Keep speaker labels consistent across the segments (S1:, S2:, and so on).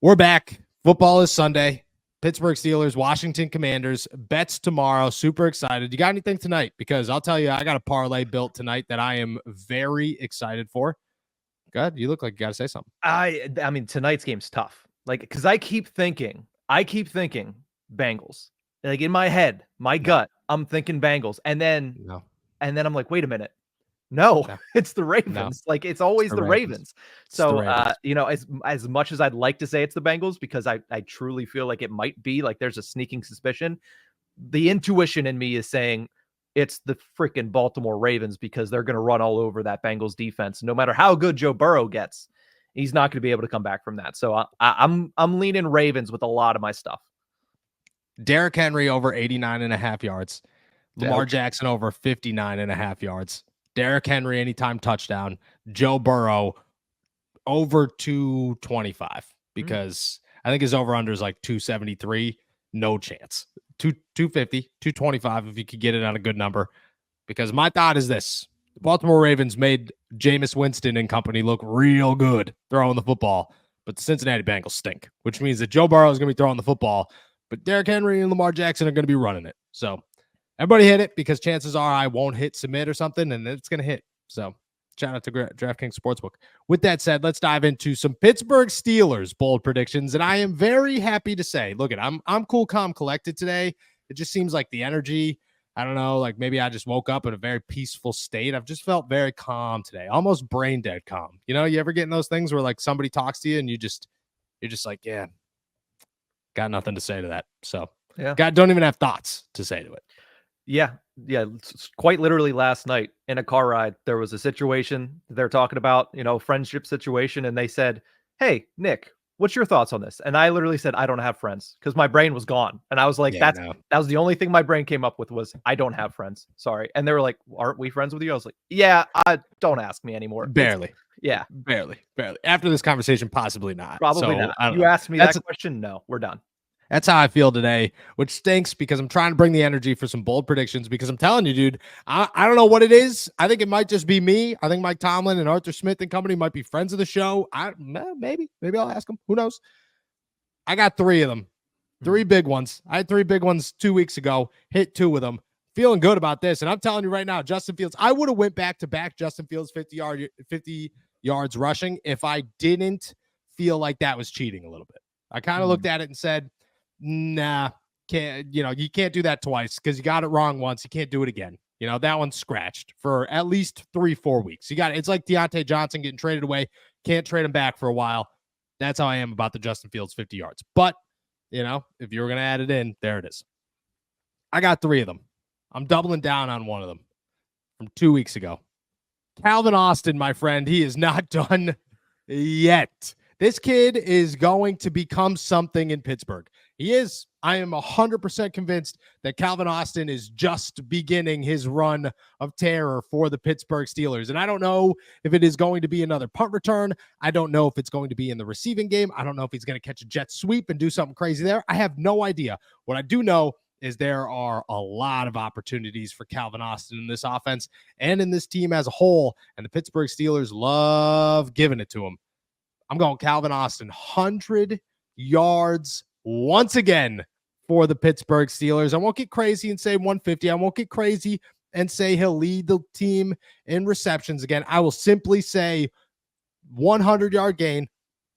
S1: We're back. Football is Sunday. Pittsburgh Steelers, Washington Commanders. Bets tomorrow. Super excited. You got anything tonight? Because I'll tell you, I got a parlay built tonight that I am very excited for. Good. You look like you got to say something.
S2: I mean, tonight's game's tough. Like, because I keep thinking Bengals. Like in my head, my gut, I'm thinking Bengals, and then I'm like, wait a minute. No, it's the Ravens.
S1: No.
S2: Like it's always the Ravens. So,
S1: Ravens.
S2: as much as I'd like to say it's the Bengals, because I truly feel like it might be, like there's a sneaking suspicion. The intuition in me is saying it's the freaking Baltimore Ravens, because they're going to run all over that Bengals defense. No matter how good Joe Burrow gets, he's not going to be able to come back from that. So I'm leaning Ravens with a lot of my stuff.
S1: Derrick Henry over 89.5 yards. Lamar Jackson over 59.5 yards. Derrick Henry anytime touchdown. Joe Burrow over 225, because I think his over-under is like 273. No chance. 250, 225 if you could get it on a good number. Because my thought is this. The Baltimore Ravens made Jameis Winston and company look real good throwing the football, but the Cincinnati Bengals stink, which means that Joe Burrow is going to be throwing the football, but Derrick Henry and Lamar Jackson are going to be running it. So everybody hit it, because chances are I won't hit submit or something, and it's going to hit. So shout out to DraftKings Sportsbook. With that said, let's dive into some Pittsburgh Steelers bold predictions. And I am very happy to say, look, I'm cool, calm, collected today. It just seems like the energy, I don't know, like maybe I just woke up in a very peaceful state. I've just felt very calm today, almost brain dead calm. You know, you ever get in those things where like somebody talks to you and you're just like, yeah, got nothing to say to that. So don't even have thoughts to say to it.
S2: Yeah. Quite literally last night in a car ride, there was a situation they're talking about, friendship situation. And they said, "Hey, Nick, what's your thoughts on this?" And I literally said, "I don't have friends," because my brain was gone. And I was like, that was the only thing my brain came up with was, I don't have friends. Sorry. And they were like, "Aren't we friends with you?" I was like, "Yeah, don't ask me anymore."
S1: Barely.
S2: Barely.
S1: After this conversation, possibly not.
S2: Probably not. You asked me that question. No, we're done.
S1: That's how I feel today, which stinks, because I'm trying to bring the energy for some bold predictions, because I'm telling you, dude, I don't know what it is. I think it might just be me. I think Mike Tomlin and Arthur Smith and company might be friends of the show. Maybe I'll ask them. Who knows? I got 3 of them, 3 big ones. I had 3 big ones 2 weeks ago, hit 2 of them. Feeling good about this. And I'm telling you right now, Justin Fields, I would have went back to back Justin Fields 50 yards rushing if I didn't feel like that was cheating a little bit. I kind of looked at it and said, nah, you can't do that twice, because you got it wrong once. You can't do it again. That one's scratched for at least 3-4 weeks. It's like Deontay Johnson getting traded away. Can't trade him back for a while. That's how I am about the Justin Fields 50 yards. But, if you were going to add it in, there it is. I got 3 of them. I'm doubling down on one of them from 2 weeks ago. Calvin Austin, my friend, he is not done yet. This kid is going to become something in Pittsburgh. He is. I am 100% convinced that Calvin Austin is just beginning his run of terror for the Pittsburgh Steelers. And I don't know if it is going to be another punt return. I don't know if it's going to be in the receiving game. I don't know if he's going to catch a jet sweep and do something crazy there. I have no idea. What I do know is there are a lot of opportunities for Calvin Austin in this offense and in this team as a whole. And the Pittsburgh Steelers love giving it to him. I'm going Calvin Austin, 100 yards once again for the Pittsburgh Steelers. I won't get crazy and say 150. I won't get crazy and say he'll lead the team in receptions again. I will simply say 100-yard gain,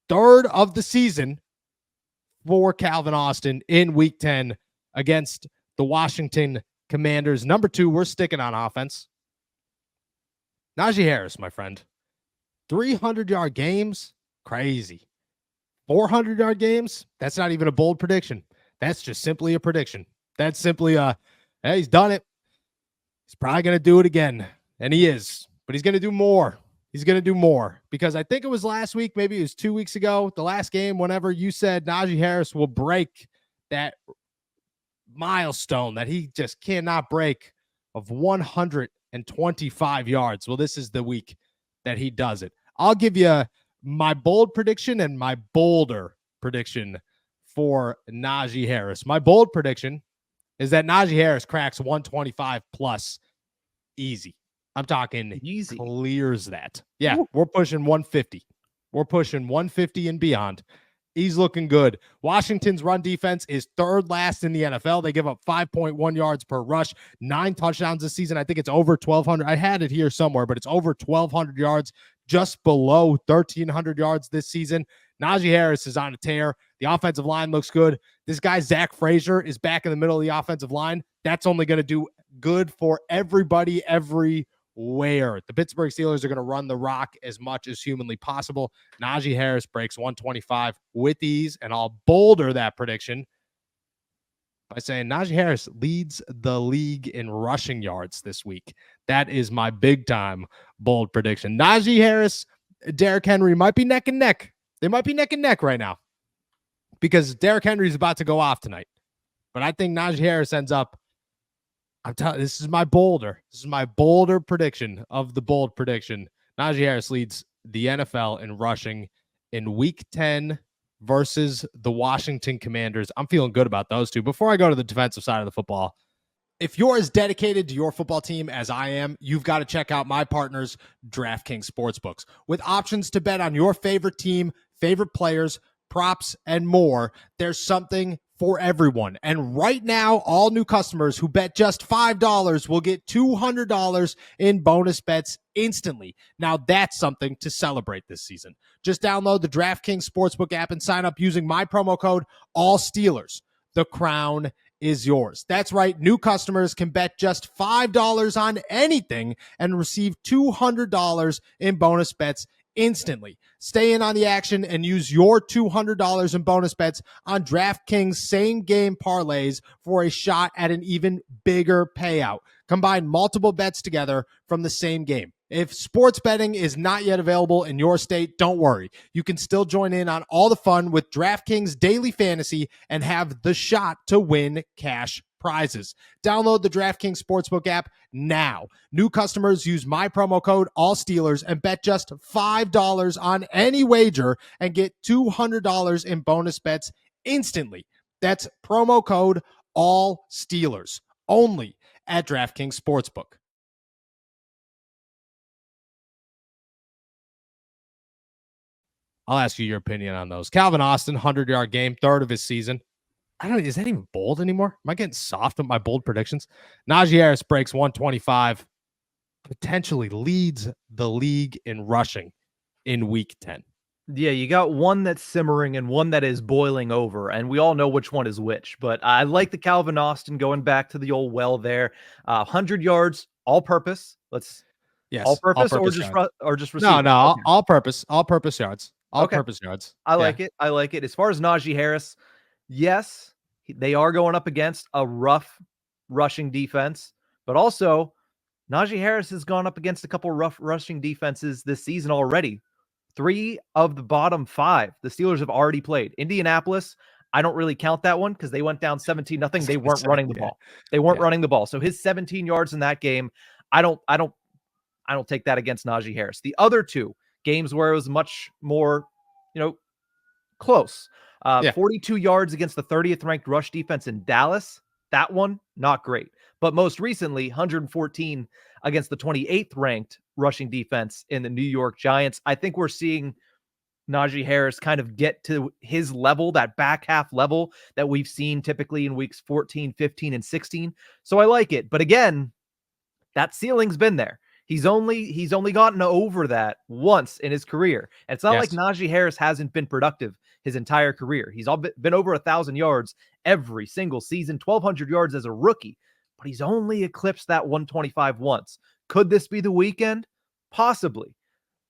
S1: 3rd of the season for Calvin Austin in Week 10 against the Washington Commanders. Number 2, we're sticking on offense. Najee Harris, my friend. 300-yard games. Crazy. 400-yard games, that's not even a bold prediction. That's just simply a prediction. That's simply hey, he's done it. He's probably going to do it again. And he is. But he's going to do more. He's going to do more. Because I think it was last week, maybe it was 2 weeks ago, the last game, whenever you said Najee Harris will break that milestone that he just cannot break of 125 yards. Well, this is the week that he does it. I'll give you my bold prediction and my bolder prediction for Najee Harris. My bold prediction is that Najee Harris cracks 125 plus easy. I'm talking easy. Clears that. Yeah, We're pushing 150. We're pushing 150 and beyond He's looking good. Washington's run defense is third last in the NFL. They give up 5.1 yards per rush, 9 touchdowns this season. I think it's over 1,200. I had it here somewhere, but it's over 1,200 yards, just below 1,300 yards this season. Najee Harris is on a tear. The offensive line looks good. This guy, Zach Frazier, is back in the middle of the offensive line. That's only going to do good for everybody everywhere. The Pittsburgh Steelers are going to run the rock as much as humanly possible. Najee Harris breaks 125 with ease, and I'll bolder that prediction by saying Najee Harris leads the league in rushing yards this week. That is my big-time bold prediction. Najee Harris, Derrick Henry might be neck and neck. They might be neck and neck right now because Derrick Henry is about to go off tonight. But I think Najee Harris ends up, I'm telling you, this is my bolder prediction of the bold prediction. Najee Harris leads the NFL in rushing in week 10 versus the Washington Commanders. I'm feeling good about those two. Before I go to the defensive side of the football, if you're as dedicated to your football team as I am, you've got to check out my partners, DraftKings Sportsbooks. With options to bet on your favorite team, favorite players, props, and more, there's something for everyone. And right now, all new customers who bet just $5 will get $200 in bonus bets instantly. Now that's something to celebrate this season. Just download the DraftKings Sportsbook app and sign up using my promo code ALLSTEELERS. The crown is yours. That's right. New customers can bet just $5 on anything and receive $200 in bonus bets instantly. Stay in on the action and use your $200 in bonus bets on DraftKings same game parlays for a shot at an even bigger payout. Combine multiple bets together from the same game. If sports betting is not yet available in your state, don't worry. You can still join in on all the fun with DraftKings Daily Fantasy and have the shot to win cash prizes. Download the DraftKings Sportsbook app now. New customers use my promo code ALLSTEELERS and bet just $5 on any wager and get $200 in bonus bets instantly. That's promo code ALLSTEELERS only at DraftKings Sportsbook. I'll ask you your opinion on those. Calvin Austin, 100-yard game, third of his season. I don't know. Is that even bold anymore? Am I getting soft with my bold predictions? Najee Harris breaks 125, potentially leads the league in rushing in week 10.
S2: Yeah, you got one that's simmering and one that is boiling over, and we all know which one is which. But I like the Calvin Austin going back to the old well there. 100 yards, all purpose.
S1: Yes,
S2: all purpose or just receiving?
S1: No, okay. all purpose yards. All-purpose yards.
S2: I like it. I like it. As far as Najee Harris, yes, they are going up against a rough rushing defense, but also Najee Harris has gone up against a couple rough rushing defenses this season already. 3 of the bottom 5 the Steelers have already played. Indianapolis, I don't really count that one because they went down 17-0. They weren't running the ball. They weren't running the ball. So his 17 yards in that game, I don't take that against Najee Harris. The other 2 games where it was much more, close. 42 yards against the 30th ranked rush defense in Dallas. That one, not great. But most recently, 114 against the 28th ranked rushing defense in the New York Giants. I think we're seeing Najee Harris kind of get to his level, that back half level that we've seen typically in weeks 14, 15, and 16. So I like it. But again, that ceiling's been there. He's only gotten over that once in his career. And it's not like Najee Harris hasn't been productive his entire career. He's been over 1,000 yards every single season, 1,200 yards as a rookie, but he's only eclipsed that 125 once. Could this be the weekend? Possibly.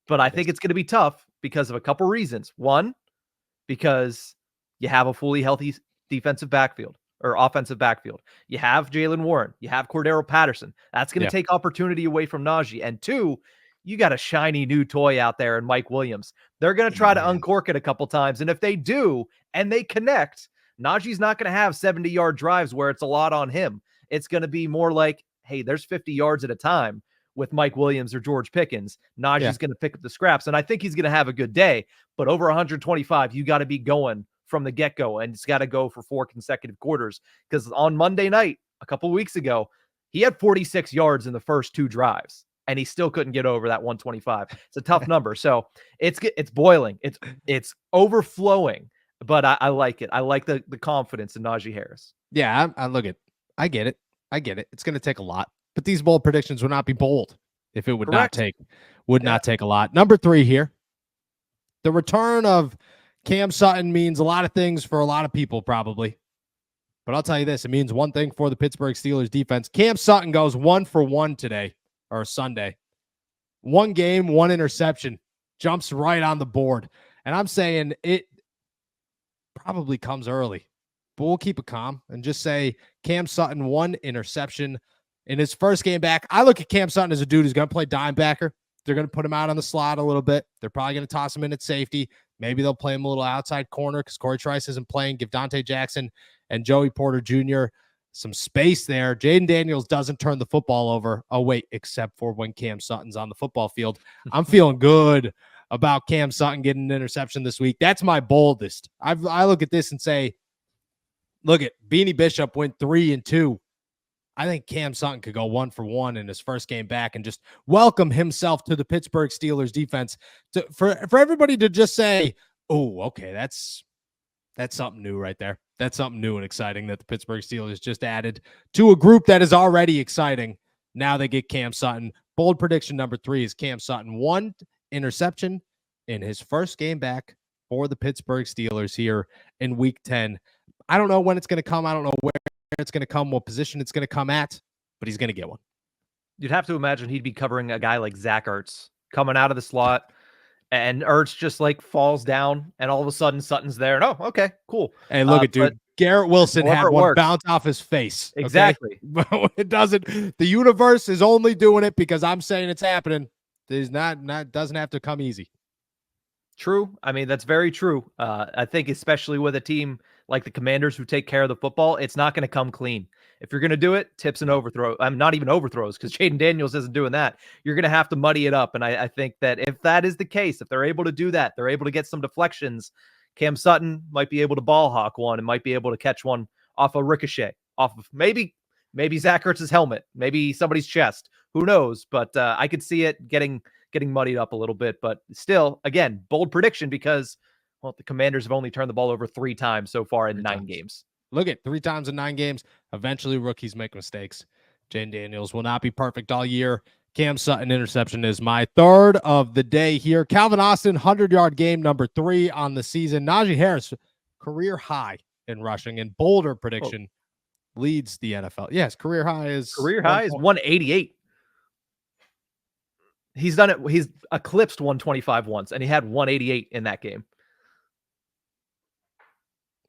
S2: But I think it's going to be tough because of a couple reasons. One, because you have a fully healthy defensive backfield. Or offensive backfield. You have Jaylen Warren. You have Cordero Patterson. That's going to take opportunity away from Najee. And 2, you got a shiny new toy out there in Mike Williams. They're going to try to uncork it a couple times. And if they do, and they connect, Najee's not going to have 70-yard drives where it's a lot on him. It's going to be more like, hey, there's 50 yards at a time with Mike Williams or George Pickens. Najee's going to pick up the scraps. And I think he's going to have a good day. But over 125, you got to be going from the get-go, and it's got to go for 4 consecutive quarters, because on Monday night a couple weeks ago he had 46 yards in the first 2 drives and he still couldn't get over that 125. It's a tough number. So it's boiling, it's overflowing but I like it. I like the confidence in Najee Harris.
S1: Yeah, I look at. I get it. I get it. It's going to take a lot, but these bold predictions would not be bold if it would not
S2: Correct.
S1: take
S2: Yeah.
S1: not take a lot. Number 3 here. The return of Cam Sutton means a lot of things for a lot of people, probably. But I'll tell you this, it means one thing for the Pittsburgh Steelers defense. Cam Sutton goes 1 for 1 today, or Sunday. 1 game, 1 interception. Jumps right on the board. And I'm saying it probably comes early. But we'll keep it calm and just say Cam Sutton, 1 interception in his first game back. I look at Cam Sutton as a dude who's going to play dime backer. They're going to put him out on the slot a little bit. They're probably going to toss him in at safety. Maybe they'll play him a little outside corner because Corey Trice isn't playing. Give Dante Jackson and Joey Porter Jr. some space there. Jaden Daniels doesn't turn the football over. Oh, wait, except for when Cam Sutton's on the football field. I'm feeling good about Cam Sutton getting an interception this week. That's my boldest. I look at this and say, look at Beanie Bishop went 3-2. I think Cam Sutton could go 1 for 1 in his first game back and just welcome himself to the Pittsburgh Steelers defense. For everybody to just say, oh, okay, that's something new right there. That's something new and exciting that the Pittsburgh Steelers just added to a group that is already exciting. Now they get Cam Sutton. Bold prediction number 3 is Cam Sutton, 1 interception in his first game back for the Pittsburgh Steelers here in week 10. I don't know when it's going to come. I don't know where it's going to come, what position it's going to come at, but he's going to get one.
S2: You'd have to imagine he'd be covering a guy like Zach Ertz coming out of the slot, and Ertz just like falls down, and all of a sudden Sutton's there. And, oh, okay, cool.
S1: Hey, look at dude. Garrett Wilson had one bounce off his face.
S2: Exactly.
S1: Okay? It doesn't. The universe is only doing it because I'm saying it's happening. There's doesn't have to come easy.
S2: True. I mean, that's very true. I think especially with a team like the Commanders who take care of the football, it's not going to come clean. If you're going to do it, tips and overthrows. I'm not even overthrows because Jaden Daniels isn't doing that. You're going to have to muddy it up. And I think that if that is the case, if they're able to do that, they're able to get some deflections. Cam Sutton might be able to ball hawk one and might be able to catch one off a ricochet, off of maybe Zach Ertz's helmet, maybe somebody's chest. Who knows? But I could see it getting muddied up a little bit. But still, again, bold prediction because, well, the Commanders have only turned the ball over 3 times so far in 9 games.
S1: Look at 3 times in 9 games. Eventually, rookies make mistakes. Jaden Daniels will not be perfect all year. Cam Sutton interception is my 3rd of the day here. Calvin Austin, 100-yard game, number 3 on the season. Najee Harris, career high in rushing, and bolder prediction leads the NFL. Yes, career high is
S2: 188. He's done it. He's eclipsed 125 once, and he had 188 in that game.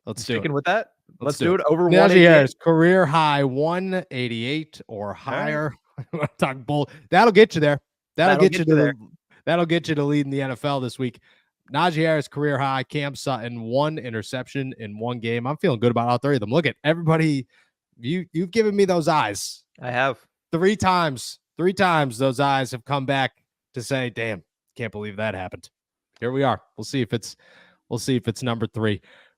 S1: Let's do it.
S2: With that. Let's do it over
S1: Najee
S2: 188.
S1: Harris, career high 188 or higher. Talk bold. That'll get you there. That'll get you to lead in the NFL this week. Najee Harris, career high. Cam Sutton, 1 interception in 1 game. I'm feeling good about all 3 of them. Look at everybody. You've given me those eyes.
S2: I have
S1: 3 times. 3 times those eyes have come back to say, "Damn, can't believe that happened." Here we are. We'll see if it's number 3.